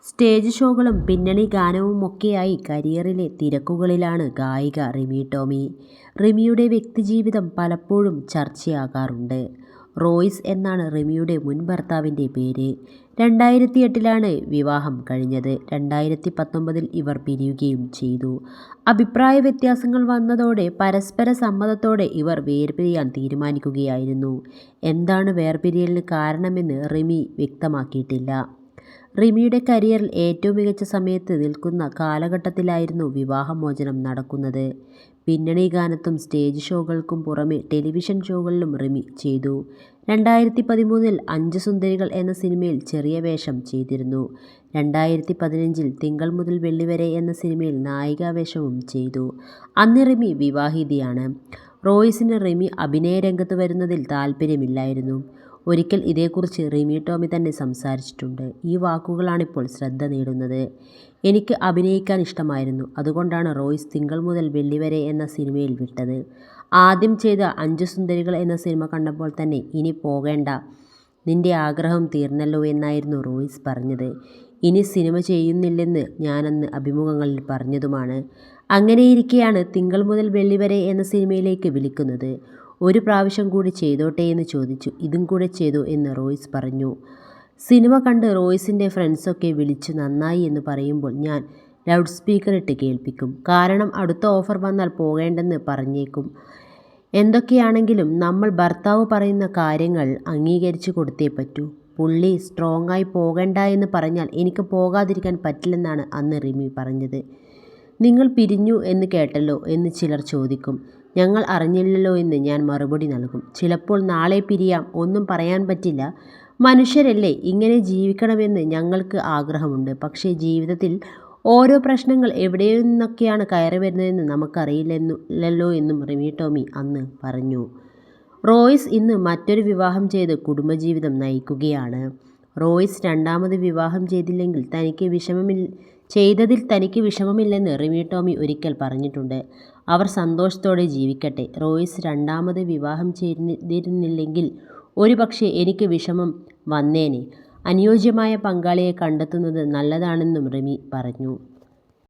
Stage ഷോകളും പിന്നണി ഗാനവുമൊക്കെയായി കരിയറിലെ തിരക്കുകളിലാണ് ഗായിക റിമി ടോമി. റിമിയുടെ വ്യക്തിജീവിതം പലപ്പോഴും ചർച്ചയാകാറുണ്ട്. റോയ്സ് എന്നാണ് റിമിയുടെ മുൻ ഭർത്താവിൻ്റെ പേര്. 2008-ലാണ് വിവാഹം കഴിഞ്ഞത്. 2019-ൽ ഇവർ പിരിയുകയും ചെയ്തു. അഭിപ്രായ വ്യത്യാസങ്ങൾ വന്നതോടെ പരസ്പര സമ്മതത്തോടെ ഇവർ വേർപിരിയാൻ തീരുമാനിക്കുകയായിരുന്നു. എന്താണ് വേർപിരിയലിന് കാരണമെന്ന് റിമി വ്യക്തമാക്കിയിട്ടില്ല. റിമിയുടെ കരിയറിൽ ഏറ്റവും മികച്ച സമയത്ത് നിൽക്കുന്ന കാലഘട്ടത്തിലായിരുന്നു വിവാഹമോചനം നടക്കുന്നത്. പിന്നണി ഗാനത്തും സ്റ്റേജ് ഷോകൾക്കും പുറമെ ടെലിവിഷൻ ഷോകളിലും റിമി ചെയ്തു. 2013-ൽ 5 സുന്ദരികൾ എന്ന സിനിമയിൽ ചെറിയ വേഷം ചെയ്തിരുന്നു. 2015-ൽ തിങ്കൾ മുതൽ വെള്ളി വരെ എന്ന സിനിമയിൽ നായികാവേഷവും ചെയ്തു. അന്ന് റിമി വിവാഹിതയാണ്. റോയ്സിന് റിമി അഭിനയ രംഗത്ത് വരുന്നതിൽ താല്പര്യമില്ലായിരുന്നു. ഒരിക്കൽ ഇതേക്കുറിച്ച് റിമി ടോമി തന്നെ സംസാരിച്ചിട്ടുണ്ട്. ഈ വാക്കുകളാണിപ്പോൾ ശ്രദ്ധ നേടുന്നത്. എനിക്ക് അഭിനയിക്കാൻ ഇഷ്ടമായിരുന്നു. അതുകൊണ്ടാണ് റോയ്സ് തിങ്കൾ മുതൽ വെള്ളി വരെ എന്ന സിനിമയിൽ വിട്ടത്. ആദ്യം ചെയ്ത 5 സുന്ദരികൾ എന്ന സിനിമ കണ്ടപ്പോൾ തന്നെ ഇനി പോകേണ്ട, നിന്റെ ആഗ്രഹം തീർന്നല്ലോ എന്നായിരുന്നു റോയ്സ് പറഞ്ഞത്. ഇനി സിനിമ ചെയ്യുന്നില്ലെന്ന് ഞാനന്ന് അഭിമുഖങ്ങളിൽ പറഞ്ഞതുമാണ്. അങ്ങനെയിരിക്കെയാണ് തിങ്കൾ മുതൽ വെള്ളി വരെ എന്ന സിനിമയിലേക്ക് വിളിക്കുന്നത്. ഒരു പ്രാവശ്യം കൂടി ചെയ്തോട്ടെ എന്ന് ചോദിച്ചു. ഇതും കൂടെ ചെയ്തു എന്ന് റോയ്സ് പറഞ്ഞു. സിനിമ കണ്ട് റോയ്സിൻ്റെ ഫ്രണ്ട്സൊക്കെ വിളിച്ചു നന്നായി എന്ന് പറയുമ്പോൾ ഞാൻ ലൗഡ് സ്പീക്കർ ഇട്ട് കേൾപ്പിക്കും. കാരണം അടുത്ത ഓഫർ വന്നാൽ പോകേണ്ടെന്ന് പറഞ്ഞേക്കും. എന്തൊക്കെയാണെങ്കിലും നമ്മൾ ഭർത്താവ് പറയുന്ന കാര്യങ്ങൾ അംഗീകരിച്ചു കൊടുത്തേ പറ്റൂ. പുള്ളി സ്ട്രോങ്ങായി പോകണ്ട എന്ന് പറഞ്ഞാൽ എനിക്ക് പോകാതിരിക്കാൻ പറ്റില്ലെന്നാണ് അന്ന് റിമി പറഞ്ഞത്. നിങ്ങൾ പിരിഞ്ഞു എന്ന് കേട്ടല്ലോ എന്ന് ചിലർ ചോദിക്കും. ഞങ്ങൾ അറിഞ്ഞില്ലല്ലോ എന്ന് ഞാൻ മറുപടി നൽകും. ചിലപ്പോൾ നാളെ പിരിയാം, ഒന്നും പറയാൻ പറ്റില്ല. മനുഷ്യരല്ലേ, ഇങ്ങനെ ജീവിക്കണമെന്ന് ഞങ്ങൾക്ക് ആഗ്രഹമുണ്ട്. പക്ഷേ ജീവിതത്തിൽ ഓരോ പ്രശ്നങ്ങൾ എവിടെ നിന്നൊക്കെയാണ് കയറി വരുന്നതെന്ന് നമുക്കറിയില്ലല്ലോ എന്നും റിമി ടോമി അന്ന് പറഞ്ഞു. റോയ്സ് ഇന്ന് മറ്റൊരു വിവാഹം ചെയ്ത് കുടുംബജീവിതം നയിക്കുകയാണ്. റോയ്സ് രണ്ടാമത് വിവാഹം ചെയ്തതിൽ തനിക്ക് വിഷമമില്ലെന്ന് റിമി ടോമി ഒരിക്കൽ പറഞ്ഞിട്ടുണ്ട്. അവർ സന്തോഷത്തോടെ ജീവിക്കട്ടെ. റോയ്സ് രണ്ടാമത് വിവാഹം ചെയ്തിരുന്നില്ലെങ്കിൽ ഒരുപക്ഷേ എനിക്ക് വിഷമം വന്നേനെ. അനുയോജ്യമായ പങ്കാളിയെ കണ്ടെത്തുന്നത് നല്ലതാണെന്നും റിമി പറഞ്ഞു.